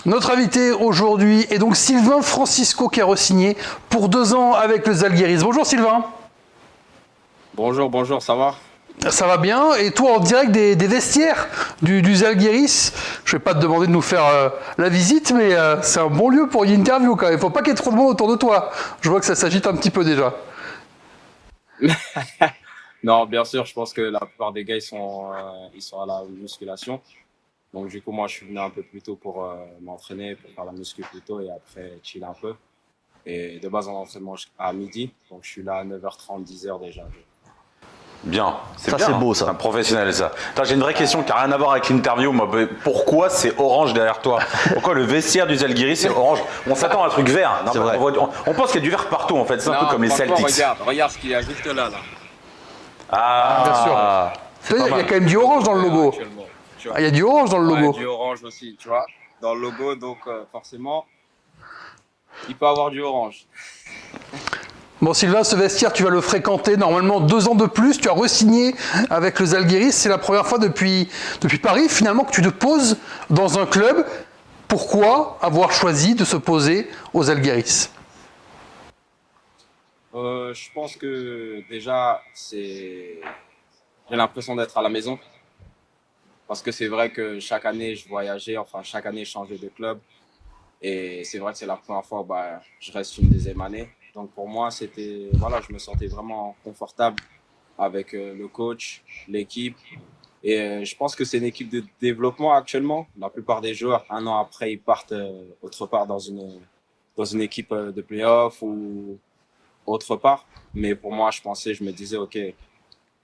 Notre invité aujourd'hui est donc Sylvain Francisco qui a re-signé pour 2 ans avec le Zalgiris. Bonjour Sylvain. Bonjour, ça va? Ça va bien. Et toi en direct des vestiaires du Zalgiris, je ne vais pas te demander de nous faire la visite, mais c'est un bon lieu pour une interview quand même. Il ne faut pas qu'il y ait trop de monde autour de toi. Je vois que ça s'agite un petit peu déjà. Non, bien sûr, je pense que la plupart des gars, ils sont à la musculation. Donc, du coup, moi, je suis venu un peu plus tôt pour m'entraîner, pour faire la muscu plus tôt et après chiller un peu. Et de base, on entraînement à midi. Donc, je suis là à 9h30, 10h déjà. Bien, Ça, bien, c'est beau, ça. C'est un professionnel, ça. Attends, j'ai une vraie question qui n'a rien à voir avec l'interview. Moi, pourquoi c'est orange derrière toi? Pourquoi le vestiaire du Zalgiris c'est orange? On s'attend à un truc vert. Non, C'est vrai. on pense qu'il y a du vert partout, en fait. C'est un peu Non, comme les franchement, Celtics. regarde ce qu'il y a juste là. Bien sûr. Ah, Tu vois, il y a quand même du orange dans le logo. Actuellement, tu vois. Ah, il y a du orange dans le Ouais, logo. du orange aussi, tu vois, dans le logo. Donc, forcément, il peut avoir du orange. Bon Sylvain, ce vestiaire, tu vas le fréquenter normalement 2 ans de plus. Tu as re-signé avec le Zalgiris. C'est la première fois depuis Paris finalement que tu te poses dans un club. Pourquoi avoir choisi de se poser aux Zalgiris? Je pense que déjà, j'ai l'impression d'être à la maison. Parce que c'est vrai que chaque année, je voyageais, enfin, chaque année, je changeais de club. Et c'est vrai que c'est la première fois, je reste une deuxième année. Donc pour moi, voilà, je me sentais vraiment confortable avec le coach, l'équipe. Et je pense que c'est une équipe de développement actuellement. La plupart des joueurs, un an après, ils partent autre part dans une équipe de playoff ou autre part. Mais pour moi, je me disais, OK,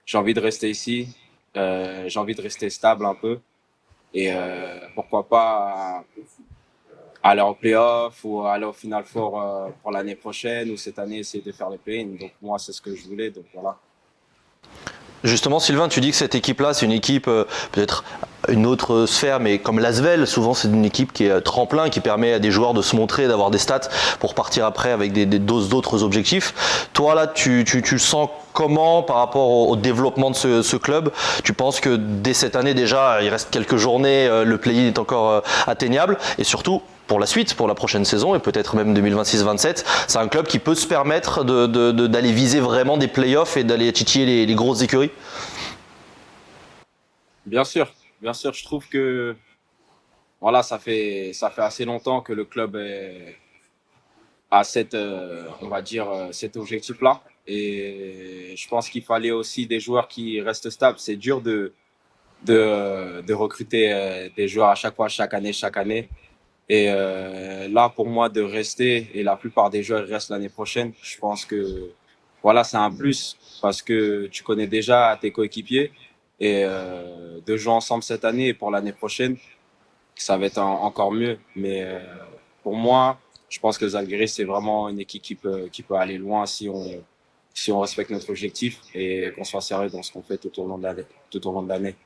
j'ai envie de rester ici. J'ai envie de rester stable un peu. Et pourquoi pas aller en playoff ou aller au Final Four pour l'année prochaine ou cette année essayer de faire les play-in. Donc moi, c'est ce que je voulais. Donc voilà. justement, Sylvain, tu dis que cette équipe-là, c'est une équipe, peut-être une autre sphère, mais comme l'Asvel, souvent c'est une équipe qui est tremplin, qui permet à des joueurs de se montrer, d'avoir des stats pour partir après avec des doses d'autres objectifs. Toi, là, tu le sens comment par rapport au développement de ce club? Tu penses que dès cette année déjà, il reste quelques journées, le play-in est encore atteignable, et surtout, pour la suite, pour la prochaine saison et peut-être même 2026-27, c'est un club qui peut se permettre d'aller viser vraiment des playoffs et d'aller titiller les grosses écuries? Bien sûr, je trouve que voilà, ça fait assez longtemps que le club a on va dire, cet objectif-là. Et je pense qu'il fallait aussi des joueurs qui restent stables. C'est dur de recruter des joueurs à chaque fois, chaque année. Et là, pour moi, de rester, et la plupart des joueurs restent l'année prochaine, je pense que voilà, c'est un plus parce que tu connais déjà tes coéquipiers et de jouer ensemble cette année et pour l'année prochaine, ça va être encore mieux. Mais pour moi, je pense que Zalgiris, c'est vraiment une équipe qui peut aller loin si on respecte notre objectif et qu'on soit sérieux dans ce qu'on fait tout au long de l'année.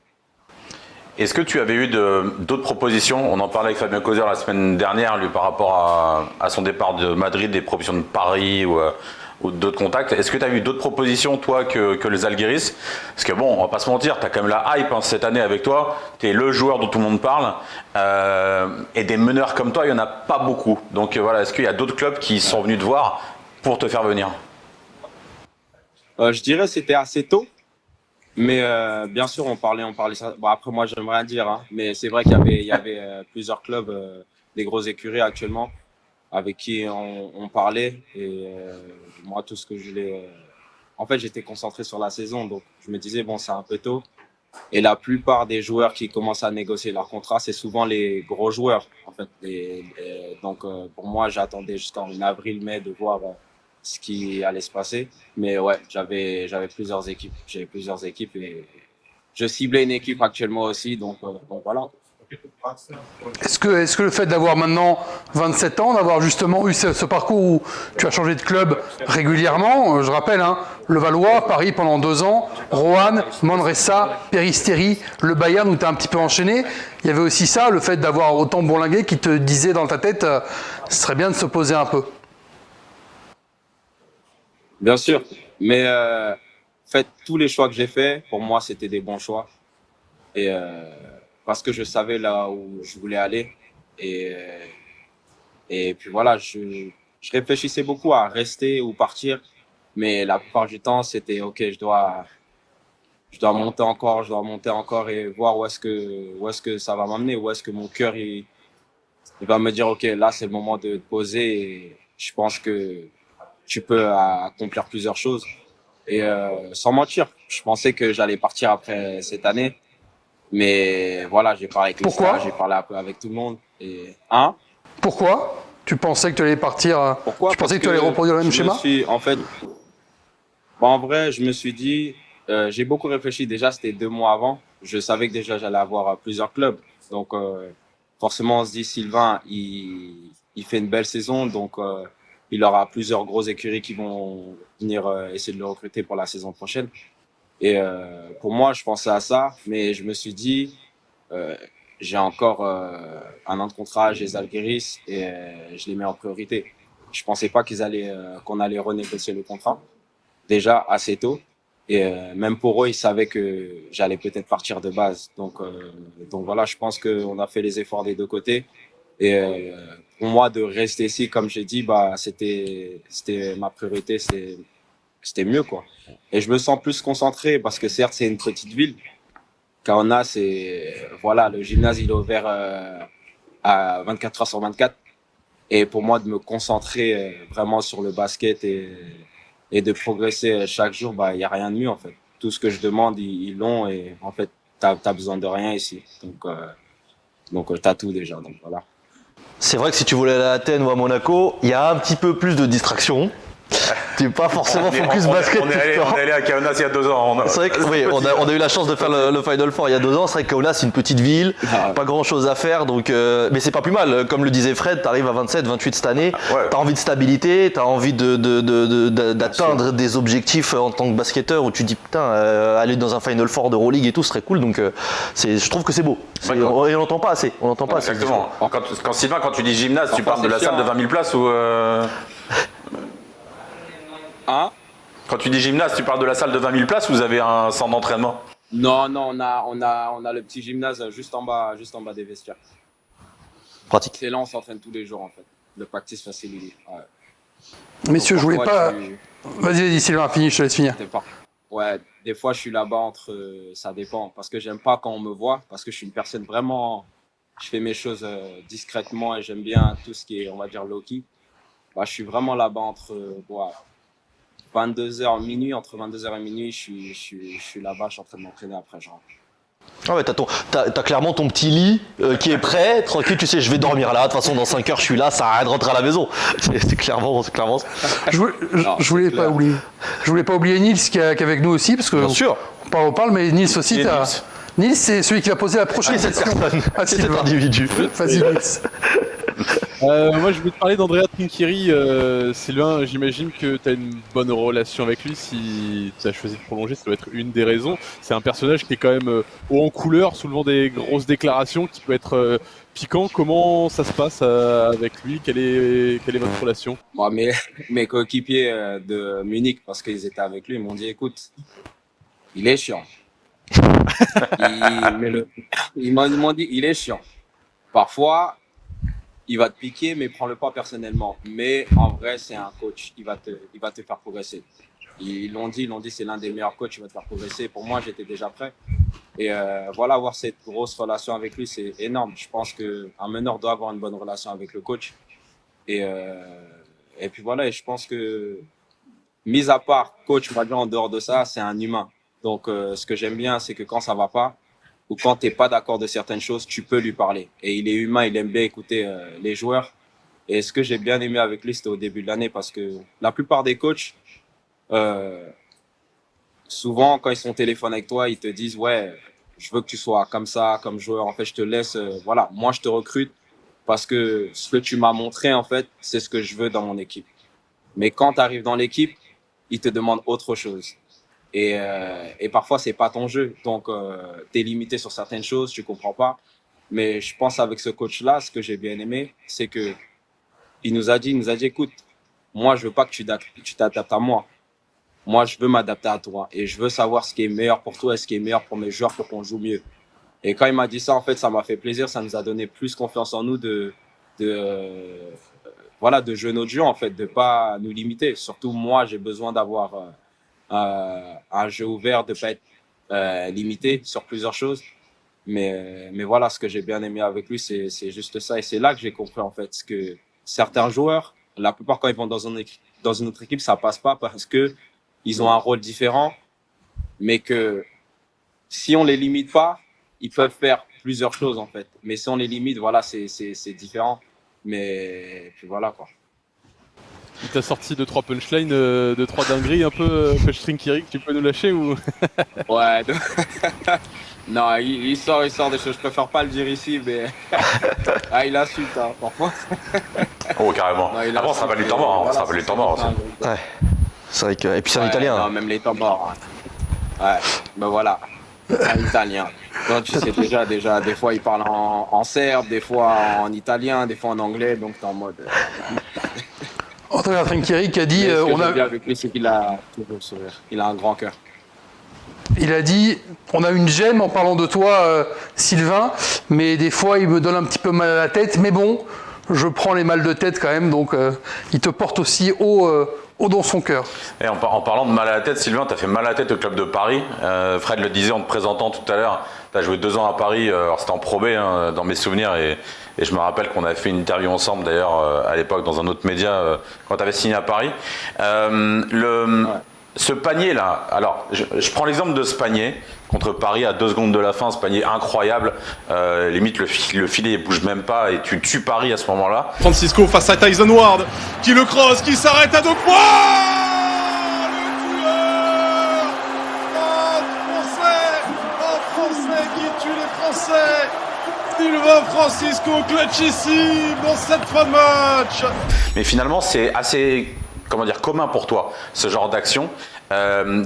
Est-ce que tu avais eu d'autres propositions? On en parlait avec Fabien Causer la semaine dernière, lui, par rapport à son départ de Madrid, des propositions de Paris ou d'autres contacts. Est-ce que tu as eu d'autres propositions, toi, que les Zalgiris? Parce que bon, on va pas se mentir, tu as quand même la hype cette année avec toi. Tu es le joueur dont tout le monde parle. Et des meneurs comme toi, il n'y en a pas beaucoup. Donc voilà, est-ce qu'il y a d'autres clubs qui sont venus te voir pour te faire venir? Je dirais que c'était assez tôt. Mais bien sûr, on parlait ça. Bon, après, moi, j'aime rien dire, hein, mais c'est vrai qu'il y avait plusieurs clubs, des grosses écuries actuellement, avec qui on parlait. Et moi, tout ce que je voulais, en fait, j'étais concentré sur la saison, donc je me disais bon, c'est un peu tôt. Et la plupart des joueurs qui commencent à négocier leur contrat, c'est souvent les gros joueurs, en fait. Donc, pour moi, j'attendais jusqu'en avril-mai de voir ce qui allait se passer. Mais ouais, j'avais plusieurs équipes. J'avais plusieurs équipes et je ciblais une équipe actuellement aussi. Donc voilà. Est-ce que le fait d'avoir maintenant 27 ans, d'avoir justement eu ce parcours où tu as changé de club régulièrement, je rappelle, hein, le Valois, Paris pendant 2 ans, Roanne, Manresa, Peristeri, le Bayern où tu as un petit peu enchaîné, il y avait aussi ça, le fait d'avoir autant bourlingué qui te disait dans ta tête, ce serait bien de se poser un peu. Bien sûr. Mais en fait, tous les choix que j'ai faits, pour moi, c'était des bons choix. Et parce que je savais là où je voulais aller. Et, et puis voilà, je réfléchissais beaucoup à rester ou partir, mais la plupart du temps, c'était OK, je dois monter encore, je dois monter encore et voir où est-ce que ça va m'amener, où est-ce que mon cœur il va me dire OK, là c'est le moment de te poser et je pense que tu peux accomplir plusieurs choses. Et sans mentir, je pensais que j'allais partir après cette année, mais voilà, j'ai parlé avec les Pourquoi? stars, j'ai parlé un peu avec tout le monde et hein. Pourquoi? Tu pensais que tu allais partir, Pourquoi? tu pensais Parce que tu allais reproduire le même je me schéma? suis en fait, bon, en vrai, je me suis dit, j'ai beaucoup réfléchi. Déjà, c'était 2 mois avant. Je savais que déjà j'allais avoir plusieurs clubs. Donc, forcément, on se dit, Sylvain, il fait une belle saison. Donc, il aura plusieurs grosses écuries qui vont venir essayer de le recruter pour la saison prochaine. Et pour moi, je pensais à ça. Mais je me suis dit, euh, j'ai encore un an de contrat, j'ai Zalgiris et je les mets en priorité. Je pensais pas qu'on allait renégocier le contrat déjà assez tôt. Et même pour eux, ils savaient que j'allais peut-être partir de base. Donc voilà, je pense qu'on a fait les efforts des deux côtés. Et pour moi, de rester ici, comme j'ai dit, bah c'était ma priorité, c'était mieux quoi. Et je me sens plus concentré parce que certes, c'est une petite ville. Kaona, c'est voilà, le gymnase il est ouvert à 24 heures sur 24. Et pour moi, de me concentrer vraiment sur le basket et de progresser chaque jour, bah, il n'y a rien de mieux, en fait. Tout ce que je demande, ils l'ont et en fait, t'as besoin de rien ici. Donc t'as tout déjà. Donc voilà. C'est vrai que si tu voulais aller à Athènes ou à Monaco, il y a un petit peu plus de distraction. Tu n'es pas forcément focus basket. On est allé à Kaunas il y a 2 ans. C'est vrai que oui, on a eu la chance de faire le Final Four il y a 2 ans. C'est vrai que Kaunas, c'est une petite ville, pas grand chose à faire. Donc, mais c'est pas plus mal. Comme le disait Fred, tu arrives à 27, 28 cette année. Ouais. Tu as envie de stabilité, tu as envie d'atteindre des objectifs en tant que basketteur où tu dis putain, aller dans un Final Four de Euroleague et tout serait cool. Donc, je trouve que c'est beau. Et on n'entend pas assez. On n'entend pas assez. Exactement. Sylvain, quand tu dis gymnase, tu Parfois, parles de la c'est salle de chiant, 20 000 places ou. Hein? Quand tu dis gymnase, tu parles de la salle de 20 000 places ou vous avez un centre d'entraînement? Non, non, on a le petit gymnase juste en bas des vestiaires. Pratique. C'est là, on s'entraîne tous les jours, en fait. Le practice facility. Ouais. Messieurs, je voulais pas. Vas-y, Sylvain, finis, je te laisse finir. Ouais, des fois, je suis là-bas entre. Ça dépend. Parce que j'aime pas quand on me voit. Parce que je suis une personne vraiment. Je fais mes choses discrètement et j'aime bien tout ce qui est, on va dire, low-key. Bah, je suis vraiment là-bas entre. 22h, minuit. Entre 22h et minuit, je suis là-bas. Je suis en train de m'entraîner après, genre. Ah ouais, t'as clairement ton petit lit qui est prêt, tranquille, tu sais, je vais dormir là, de toute façon dans 5 heures je suis là, ça arrête de rentrer à la maison. C'est clairement ça. Je voulais pas oublier. Je voulais pas oublier Nils qui est avec nous aussi, parce que Bien sûr. on parle, mais Nils aussi, Et Nils, c'est celui qui va poser la prochaine Cette question personne, à cet Sylvain. individu. Vas-y, Nils. Moi, je voulais te parler d'Andrea Trinchieri. Sylvain, j'imagine que tu as une bonne relation avec lui. Si tu as choisi de prolonger, ça doit être une des raisons. C'est un personnage qui est quand même haut en couleur, soulevant des grosses déclarations, qui peut être piquant. Comment ça se passe avec lui? Quelle est votre relation? Moi, mes coéquipiers de Munich, parce qu'ils étaient avec lui, ils m'ont dit, écoute, il est chiant. Ils m'ont dit, il est chiant. Parfois, il va te piquer, mais prends-le pas personnellement. Mais en vrai, c'est un coach. Il va te faire progresser. Ils l'ont dit, c'est l'un des meilleurs coachs. Il va te faire progresser. Pour moi, j'étais déjà prêt. Et voilà, avoir cette grosse relation avec lui, c'est énorme. Je pense qu'un meneur doit avoir une bonne relation avec le coach. Et puis voilà, et je pense que, mis à part coach, on va dire en dehors de ça, c'est un humain. Donc, ce que j'aime bien, c'est que quand ça va pas, ou quand tu n'es pas d'accord de certaines choses, tu peux lui parler. Et il est humain, il aime bien écouter les joueurs. Et ce que j'ai bien aimé avec lui, c'était au début de l'année, parce que la plupart des coachs, souvent, quand ils sont au téléphone avec toi, ils te disent, ouais, je veux que tu sois comme ça, comme joueur. En fait, je te laisse, voilà, moi, je te recrute parce que ce que tu m'as montré, en fait, c'est ce que je veux dans mon équipe. Mais quand tu arrives dans l'équipe, ils te demandent autre chose. Et parfois, c'est pas ton jeu. Donc, tu es limité sur certaines choses, tu comprends pas. Mais je pense avec ce coach-là, ce que j'ai bien aimé, c'est que il nous a dit, écoute, moi, je veux pas que tu t'adaptes à moi. Moi, je veux m'adapter à toi. Et je veux savoir ce qui est meilleur pour toi et ce qui est meilleur pour mes joueurs pour qu'on joue mieux. Et quand il m'a dit ça, en fait, ça m'a fait plaisir. Ça nous a donné plus confiance en nous de jouer notre jeu, en fait, de pas nous limiter. Surtout moi, j'ai besoin d'avoir un jeu ouvert, de pas être limité sur plusieurs choses. Mais voilà, ce que j'ai bien aimé avec lui, c'est juste ça. Et c'est là que j'ai compris, en fait, que certains joueurs, la plupart, quand ils vont dans une autre équipe, ça passe pas parce que ils ont un rôle différent, mais que si on les limite pas, ils peuvent faire plusieurs choses, en fait. Mais si on les limite, voilà, c'est différent. Mais puis voilà, quoi. Il t'a sorti 2-3 punchlines, 2-3 dingueries un peu, Coach Trinkieri, que tu peux nous lâcher ou... Ouais. Non, il sort des choses. Je préfère pas le dire ici, mais ah, il insulte, hein, parfois. Oh, carrément. Non, il Avant, ça va du temps mort. voilà, Ça va du temps mort aussi. Ouais. C'est vrai que. Et puis c'est un Ouais, italien. Non, même les temps morts. Hein. Ouais, ben voilà. Un italien. Donc, tu sais déjà, des fois, il parle en serbe, des fois en italien, des fois en anglais, donc t'es en mode. Entraîneur Trinkieri qui a dit, Mais ce que on a, j'aime bien avec lui, c'est qu'il a toujours le sourire. Il a un grand cœur. il a dit, on a une gemme en parlant de toi, Sylvain, mais des fois il me donne un petit peu mal à la tête, mais bon, je prends les mal de tête quand même, donc il te porte aussi haut dans son cœur. Et en parlant de mal à la tête, Sylvain, tu as fait mal à la tête au club de Paris. Fred le disait en te présentant tout à l'heure, tu as joué 2 ans à Paris, alors c'était en Pro B hein, dans mes souvenirs, et je me rappelle qu'on avait fait une interview ensemble d'ailleurs à l'époque dans un autre média quand tu avais signé à Paris. Ce panier-là, alors je prends l'exemple de ce panier contre Paris à 2 secondes de la fin, ce panier incroyable, limite le filet ne bouge même pas et tu tues Paris à ce moment-là. Francisco face à Tyson Ward, qui le crosse, qui s'arrête à 2 points. Un Français qui tue les Français. Sylvain Francisco clutchissime dans cette fin de match. Mais finalement, c'est assez commun pour toi, ce genre d'action.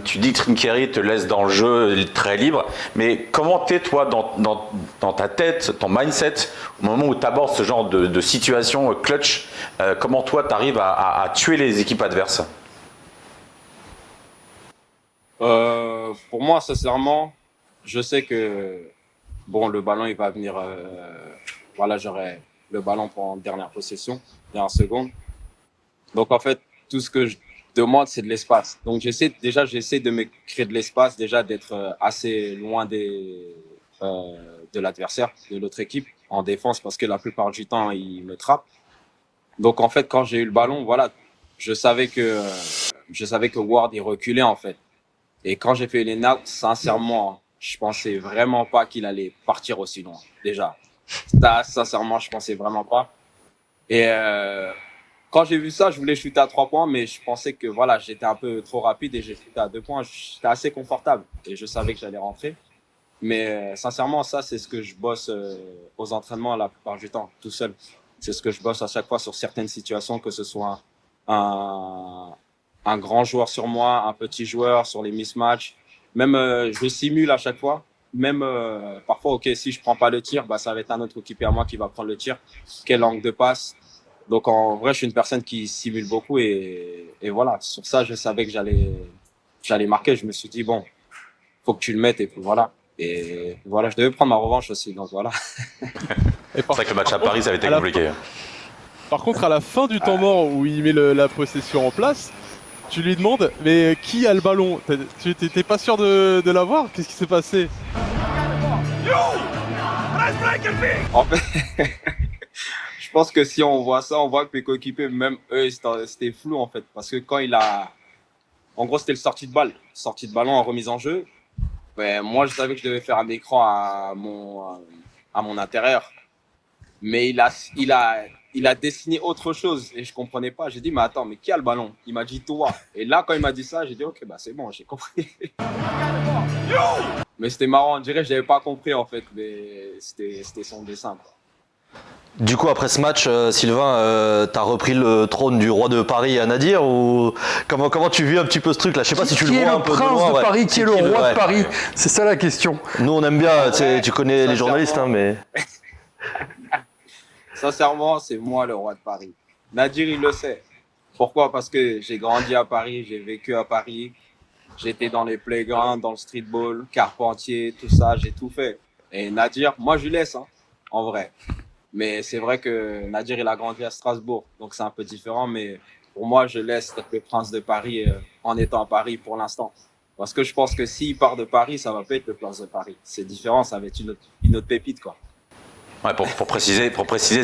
Tu dis que Trinkieri te laisse dans le jeu très libre, mais comment t'es toi dans ta tête, ton mindset, au moment où tu abordes ce genre de situation clutch, comment toi tu arrives à tuer les équipes adverses? Pour moi, sincèrement, je sais que bon, le ballon il va venir. Voilà, j'aurai le ballon pour dernière possession, dernière seconde. Donc en fait, tout ce que je demande, c'est de l'espace. Donc j'essaie de me créer de l'espace, déjà d'être assez loin de l'adversaire, de l'autre équipe, en défense, parce que la plupart du temps, ils me trappent. Donc en fait, quand j'ai eu le ballon, voilà, je savais que Ward il reculait en fait. Et quand j'ai fait les nappes, sincèrement, je pensais vraiment pas qu'il allait partir aussi loin. Déjà, ça, sincèrement, je pensais vraiment pas. Et quand j'ai vu ça, je voulais shooter à 3 points, mais je pensais que voilà, j'étais un peu trop rapide et j'ai shooté à 2 points. J'étais assez confortable et je savais que j'allais rentrer. Mais sincèrement, ça, c'est ce que je bosse aux entraînements la plupart du temps, tout seul. C'est ce que je bosse à chaque fois sur certaines situations, que ce soit un grand joueur sur moi, un petit joueur sur les mismatchs. Même, je simule à chaque fois. Même parfois, ok, si je prends pas le tir, bah ça va être un autre équipier à moi qui va prendre le tir. Quel angle de passe. Donc en vrai, je suis une personne qui simule beaucoup et voilà. Sur ça, je savais que j'allais marquer. Je me suis dit bon, faut que tu le mettes et puis voilà. Et voilà, je devais prendre ma revanche aussi. Donc voilà. C'est vrai que le match à Paris, ça avait été compliqué. Par contre, à la fin du temps mort où il met la possession en place, tu lui demandes, mais qui a le ballon? Tu t'étais pas sûr de l'avoir? Qu'est-ce qui s'est passé? En fait, je pense que si on voit ça, on voit que mes coéquipiers, même eux, c'était flou en fait. Parce que quand en gros, c'était le sortie de balle. Sortie de ballon en remise en jeu. Ben, moi, je savais que je devais faire un écran à mon intérieur. Mais il a dessiné autre chose et je comprenais pas. J'ai dit, mais attends, mais qui a le ballon? Il m'a dit, toi. Et là, quand il m'a dit ça, j'ai dit, ok, bah c'est bon, j'ai compris. Mais c'était marrant, on dirait que j'avais pas compris en fait, mais c'était son dessin, quoi. Du coup, après ce match, Sylvain, t'as repris le trône du roi de Paris à Nadir ou comment tu vis un petit peu ce truc-là? Je sais pas si tu le vois un peu de loin. Qui est le prince de Paris? Qui est le roi ouais. de Paris? C'est ça la question. Nous, on aime bien. Tu connais les journalistes, hein, mais. Sincèrement, c'est moi le roi de Paris. Nadir, il le sait. Pourquoi? Parce que j'ai grandi à Paris, j'ai vécu à Paris, j'étais dans les playgrounds, dans le streetball, Carpentier, tout ça, j'ai tout fait. Et Nadir, moi je lui laisse, hein, en vrai. Mais c'est vrai que Nadir, il a grandi à Strasbourg, donc c'est un peu différent. Mais pour moi, je laisse le prince de Paris en étant à Paris pour l'instant. Parce que je pense que s'il part de Paris, ça va pas être le prince de Paris. C'est différent, ça va être une autre pépite, quoi. Ouais, pour préciser,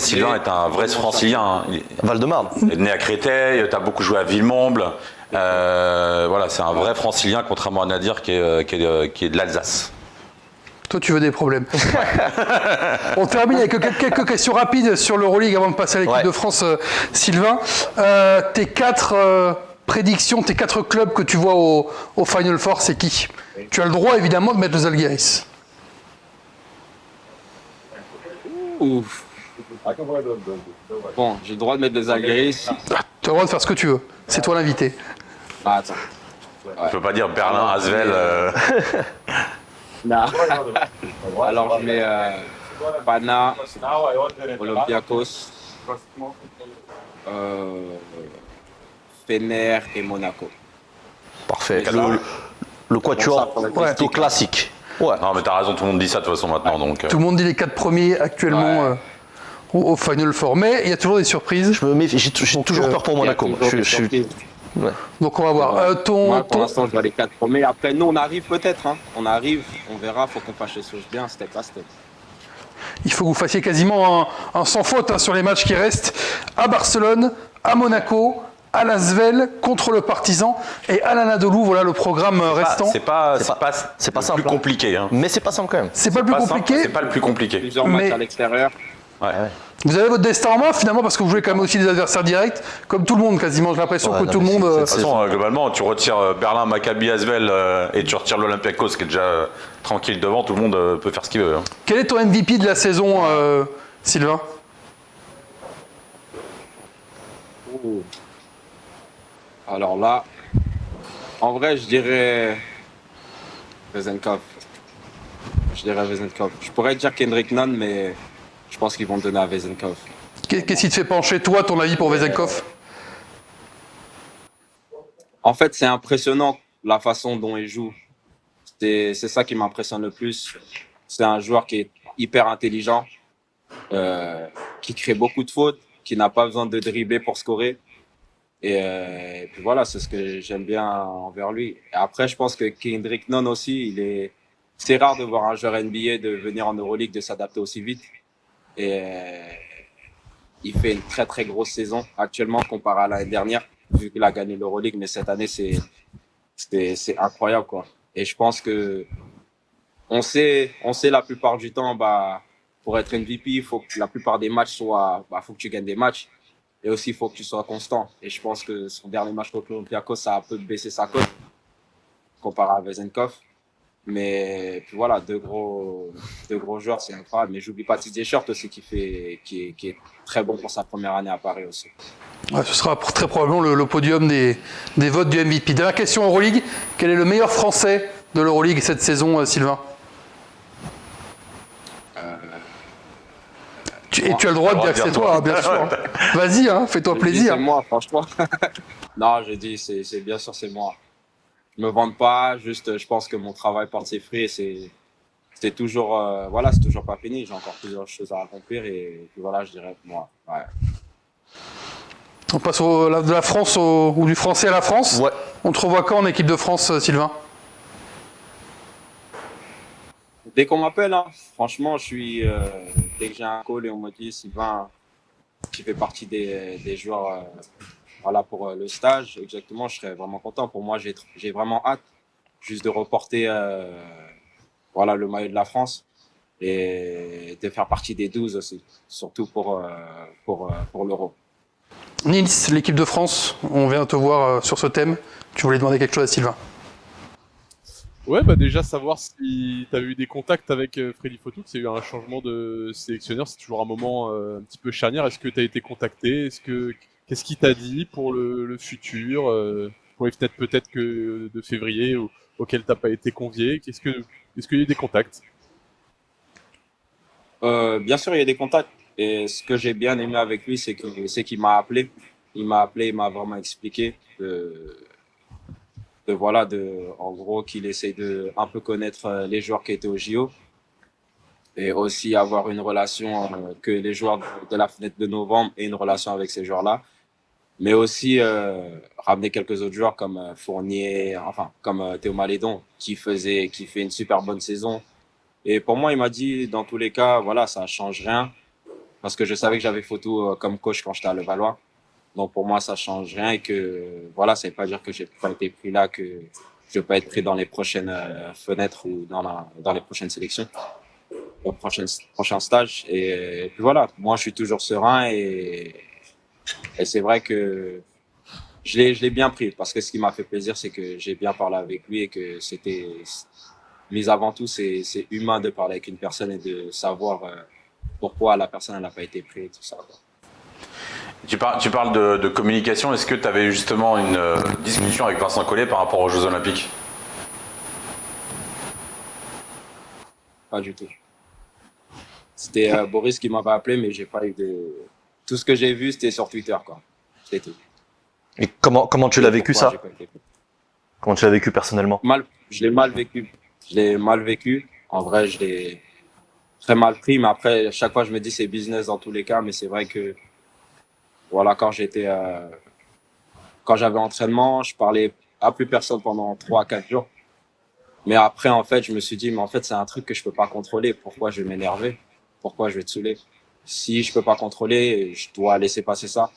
Sylvain est un vrai francilien. Hein. Val-de-Marne. Il est né à Créteil, tu as beaucoup joué à Villemomble. Voilà, c'est un vrai francilien, contrairement à Nadir qui est de l'Alsace. Toi, tu veux des problèmes. On termine avec quelques questions rapides sur l'Euroleague avant de passer à l'équipe de France, Sylvain. Tes 4 prédictions, tes 4 clubs que tu vois au Final Four, c'est qui? Tu as le droit, évidemment, de mettre les Zalgiris. Ouf. Bon, j'ai le droit de mettre des Zalgiris. Tu as le droit de faire ce que tu veux. C'est toi l'invité. Ah, attends. Tu peux pas dire Berlin, Asvel. Non. Alors, je mets Pana, Olympiakos, Fener et Monaco. Parfait. Mais ça, Le quatuor pour la plutôt classique. Ouais. Non, mais t'as raison, tout le monde dit ça de toute façon maintenant. Donc, Tout le monde dit les 4 premiers actuellement au Final Four. Mais il y a toujours des surprises. Je me méfie, j'ai toujours peur pour Monaco. il y a toujours des surprises. Ouais. Donc on va voir. Moi, pour l'instant, je vois les 4 premiers. Après, nous, on arrive peut-être. Hein. On arrive, on verra. Faut qu'on fasse les choses bien, step by step. Il faut que vous fassiez quasiment un sans faute sur les matchs qui restent à Barcelone, à Monaco, à Lasvel, contre le Partizan et à l'Anadolu. Voilà le programme restant. c'est pas simple, plus compliqué. Hein. Mais c'est pas simple quand même. C'est pas le plus compliqué. C'est pas le plus compliqué. Plusieurs matchs à l'extérieur. Ouais. Vous avez votre destin en main finalement parce que vous jouez quand même aussi des adversaires directs, comme tout le monde quasiment. J'ai l'impression que tout le monde. De toute façon, globalement, tu retires Berlin, Maccabi, Asvel et tu retires l'Olympiakos qui est déjà tranquille devant. Tout le monde peut faire ce qu'il veut. Hein. Quel est ton MVP de la saison, Sylvain? Alors là, en vrai, je dirais Vezenkov. Je pourrais dire Kendrick Nunn, mais je pense qu'ils vont le donner à Vezenkov. Qu'est-ce qui te fait pencher, toi, ton avis pour Vezenkov? En fait, c'est impressionnant la façon dont il joue. C'est ça qui m'impressionne le plus. C'est un joueur qui est hyper intelligent, qui crée beaucoup de fautes, qui n'a pas besoin de dribbler pour scorer. Et puis voilà, c'est ce que j'aime bien envers lui. Et après, je pense que Kendrick Nunn aussi, c'est rare de voir un joueur NBA de venir en Euroleague, de s'adapter aussi vite. Et il fait une très très grosse saison actuellement comparé à l'année dernière, vu qu'il a gagné l'Euroleague. Mais cette année, c'est incroyable, quoi. Et je pense que on sait la plupart du temps, pour être MVP, il faut que la plupart des matchs faut que tu gagnes des matchs. Et aussi, il faut que tu sois constant. Et je pense que son dernier match contre l'Olympiakos, ça a un peu baissé sa cote comparé à Vezenkov. Mais puis voilà, deux gros joueurs, c'est incroyable. Mais j'oublie pas TJ Short aussi qui est très bon pour sa première année à Paris aussi. Ouais, ce sera très probablement le podium des votes du MVP. Dernière question Euroleague. Quel est le meilleur Français de l'Euroleague cette saison, Sylvain? Et tu as le droit de dire que c'est toi, hein, bien sûr. Vas-y, fais-toi plaisir. C'est moi, franchement. Non, je dis, c'est bien sûr, c'est moi. Je me vante pas, juste, je pense que mon travail porte ses fruits et c'est toujours, c'est toujours pas fini. J'ai encore plusieurs choses à accomplir et puis voilà, je dirais moi. Ouais. On passe de la France ou du français à la France. Ouais. On te revoit quand en équipe de France, Sylvain? Dès qu'on m'appelle, franchement, dès que j'ai un call et on me dit Sylvain, qui fait partie des joueurs pour le stage, exactement, je serais vraiment content. Pour moi, j'ai vraiment hâte juste de reporter le maillot de la France et de faire partie des 12 aussi, surtout pour l'Euro. Nils, l'équipe de France, on vient te voir sur ce thème. Tu voulais demander quelque chose à Sylvain? Ouais, déjà savoir si tu as eu des contacts avec Freddy Fotou, qu'il y a eu un changement de sélectionneur, c'est toujours un moment un petit peu charnière. Est-ce que tu as été contacté? Qu'est-ce qu'il t'a dit pour le futur, pour les fenêtres peut-être que de février auxquelles t'as pas été convié? Est-ce qu'il y a eu des contacts? Bien sûr, il y a des contacts. Et ce que j'ai bien aimé avec lui, c'est qu'il m'a appelé. Il m'a vraiment expliqué en gros, qu'il essaye de un peu connaître les joueurs qui étaient au JO. et aussi avoir une relation que les joueurs de la fenêtre de novembre aient une relation avec ces joueurs-là. Mais aussi ramener quelques autres joueurs comme Fournier, enfin comme Théo Malédon qui fait une super bonne saison. Et pour moi, il m'a dit dans tous les cas, voilà, ça change rien parce que je savais que j'avais Photo comme coach quand j'étais à Levallois. Donc pour moi, ça change rien et que voilà, ça veut pas dire que j'ai pas été pris là, que je vais pas être pris dans les prochaines fenêtres ou dans les prochaines sélections, aux prochains stages. Et puis voilà, moi je suis toujours serein et c'est vrai que je l'ai bien pris parce que ce qui m'a fait plaisir, c'est que j'ai bien parlé avec lui et que c'était, mais avant tout, c'est humain de parler avec une personne et de savoir pourquoi la personne n'a pas été prise et tout ça, quoi. Tu parles de communication. Est-ce que tu avais justement une discussion avec Vincent Collet par rapport aux Jeux Olympiques? Pas du tout. C'était Boris qui m'avait appelé, mais j'ai pas eu de. Tout ce que j'ai vu, c'était sur Twitter, quoi. C'était tout. Et comment tu l'as vécu Pourquoi ça? j'ai pas été pris. Comment tu l'as vécu personnellement? Je l'ai mal vécu. Je l'ai mal vécu. En vrai, je l'ai très mal pris, mais après, chaque fois, je me dis c'est business dans tous les cas, mais c'est vrai que, voilà, quand j'avais entraînement, je parlais à plus personne pendant 3 à 4 jours. Mais après, en fait, je me suis dit, mais en fait, c'est un truc que je peux pas contrôler. Pourquoi je vais m'énerver? Pourquoi je vais te saouler? Si je peux pas contrôler, je dois laisser passer ça.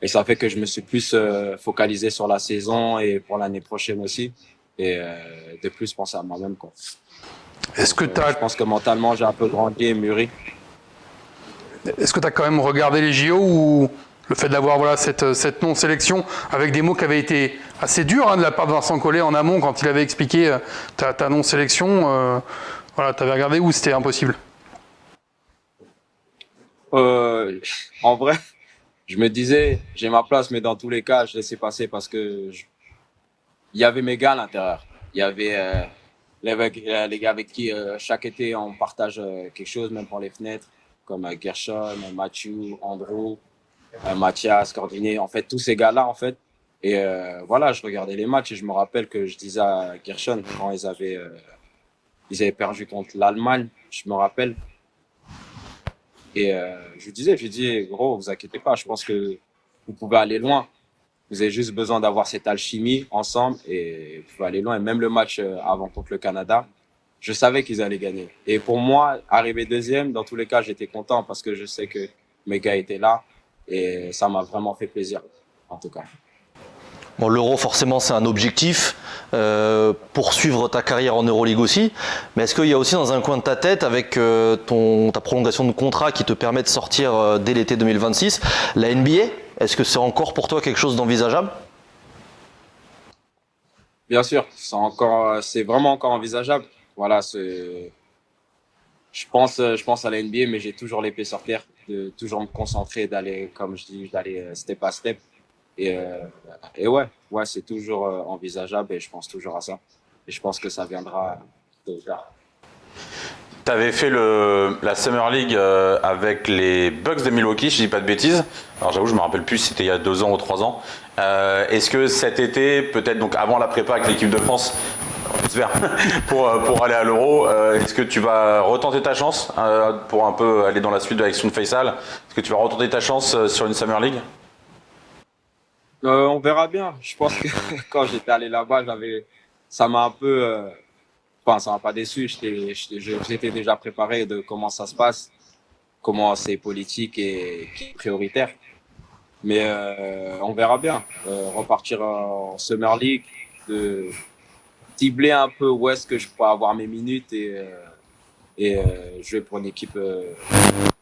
Et ça fait que je me suis plus focalisé sur la saison et pour l'année prochaine aussi. Et de plus penser à moi-même, quoi. Est-ce que Donc, tu as je pense que mentalement, j'ai un peu grandi et mûri. quand même regardé les JO ou le fait d'avoir voilà, cette non-sélection avec des mots qui avaient été assez durs de la part de Vincent Collet en amont quand il avait expliqué ta non-sélection, voilà, tu avais regardé ou c'était impossible? En vrai, je me disais, j'ai ma place, mais dans tous les cas, je laissais passer parce que il y avait mes gars à l'intérieur. Il y avait les gars avec qui chaque été on partage quelque chose, même pour les fenêtres, comme Gershon, Mathieu, Andrew, Mathias, Cordiné, en fait tous ces gars-là en fait. Et voilà, je regardais les matchs et je me rappelle que je disais à Gershon quand ils avaient perdu contre l'Allemagne, je me rappelle. Et je lui dis gros, vous inquiétez pas, je pense que vous pouvez aller loin. Vous avez juste besoin d'avoir cette alchimie ensemble et vous pouvez aller loin. Et même le match avant contre le Canada, je savais qu'ils allaient gagner. Et pour moi, arriver deuxième, dans tous les cas, j'étais content parce que je sais que mes gars étaient là et ça m'a vraiment fait plaisir, en tout cas. Bon, l'Euro, forcément, c'est un objectif, poursuivre ta carrière en Euroleague aussi. Mais est-ce qu'il y a aussi dans un coin de ta tête, avec ta prolongation de contrat qui te permet de sortir dès l'été 2026, la NBA? Est-ce que c'est encore pour toi quelque chose d'envisageable? Bien sûr, c'est vraiment encore envisageable. Voilà, je pense à la NBA, mais j'ai toujours l'épée sur terre, de toujours me concentrer, d'aller, comme je dis, d'aller step by step. Et, euh, et ouais, c'est toujours envisageable et je pense toujours à ça. Et je pense que ça viendra tôt ou tard. Tu avais fait la Summer League avec les Bucks de Milwaukee, je dis pas de bêtises. Alors j'avoue, je me rappelle plus si c'était il y a 2 ans ou 3 ans. Est-ce que cet été, peut-être donc avant la prépa avec l'équipe de France, on espère, pour aller à l'Euro, est-ce que tu vas retenter ta chance pour un peu aller dans la suite de l'action de Faisal? Est-ce que tu vas retenter ta chance sur une Summer League? On verra bien. Je pense que quand j'étais allé là-bas, ça m'a un peu, enfin, ça m'a pas déçu. J'étais déjà préparé de comment ça se passe, comment c'est politique et qui est prioritaire. Mais on verra bien. Repartir en Summer League, de cibler un peu où est-ce que je pourrais avoir mes minutes et jouer pour une équipe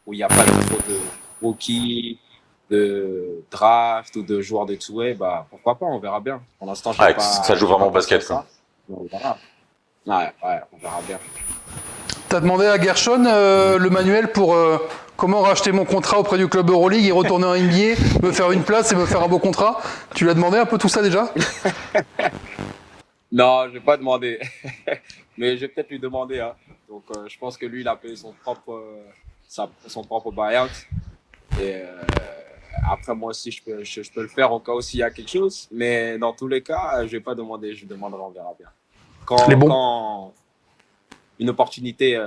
où il n'y a pas trop de rookies, de draft ou de joueurs de two-way, bah pourquoi pas, on verra bien. Pour l'instant, Ouais, ça joue vraiment au basket, quoi. On verra. Ouais, on verra bien. T'as demandé à Gershon le manuel pour comment racheter mon contrat auprès du club Euroleague et retourner en NBA, me faire une place et me faire un beau contrat? Tu lui as demandé un peu tout ça déjà? Non, je vais pas demander. Mais je vais peut-être lui demander. Hein. Donc, je pense que lui, il a payé son propre buyout. Et après, moi aussi, je peux le faire au cas où s'il y a quelque chose. Mais dans tous les cas, je vais pas demander. Je demanderai, on verra bien. Quand une opportunité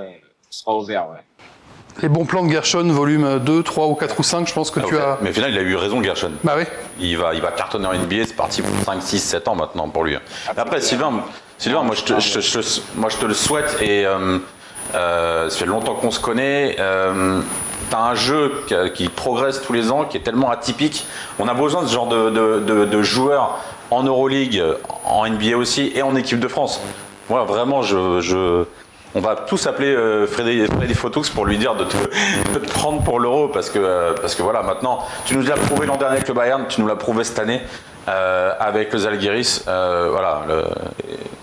sera ouvert, ouais. Les bons plans de Gershon, volume 2, 3 ou 4 ou 5, je pense que tu as... Mais au final, il a eu raison, Gershon. Bah oui. Il va cartonner en NBA, c'est parti pour 5, 6, 7 ans maintenant pour lui. Après, Sylvain, moi je te le souhaite et ça fait longtemps qu'on se connaît. T'as un jeu qui progresse tous les ans, qui est tellement atypique. On a besoin de ce genre de joueurs en Euroleague, en NBA aussi et en équipe de France. Moi, vraiment, on va tous appeler Freddy Fotox pour lui dire de te prendre pour l'Euro parce que voilà, maintenant, tu nous l'as prouvé l'an dernier avec le Bayern, tu nous l'as prouvé cette année avec le Zalgiris. Voilà.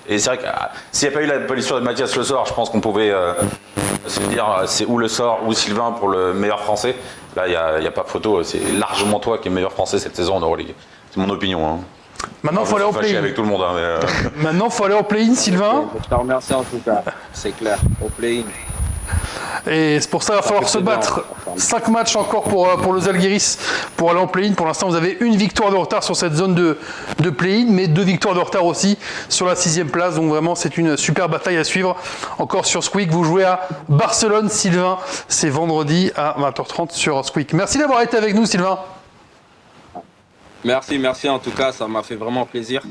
Et c'est vrai que s'il n'y a pas eu la bonne histoire de Mathias Le Sort, je pense qu'on pouvait se dire c'est ou Le Sort ou Sylvain pour le meilleur français. Là, il n'y a pas photo, c'est largement toi qui es meilleur français cette saison en Euroleague. C'est mon opinion. Hein. Maintenant, il faut aller au play-in. Avec tout le monde. Hein, Maintenant, il faut aller au play-in, Sylvain. Je te remercie en tout cas, c'est clair, au play-in. Et c'est pour ça qu'il va falloir se battre. 5 matchs encore pour le Zalgiris pour aller en play-in. Pour l'instant, vous avez une victoire de retard sur cette zone de play-in, mais 2 victoires de retard aussi sur la 6e place. Donc vraiment, c'est une super bataille à suivre. Encore sur Squeak, vous jouez à Barcelone, Sylvain. C'est vendredi à 20h30 sur Squeak. Merci d'avoir été avec nous, Sylvain. Merci en tout cas, ça m'a fait vraiment plaisir.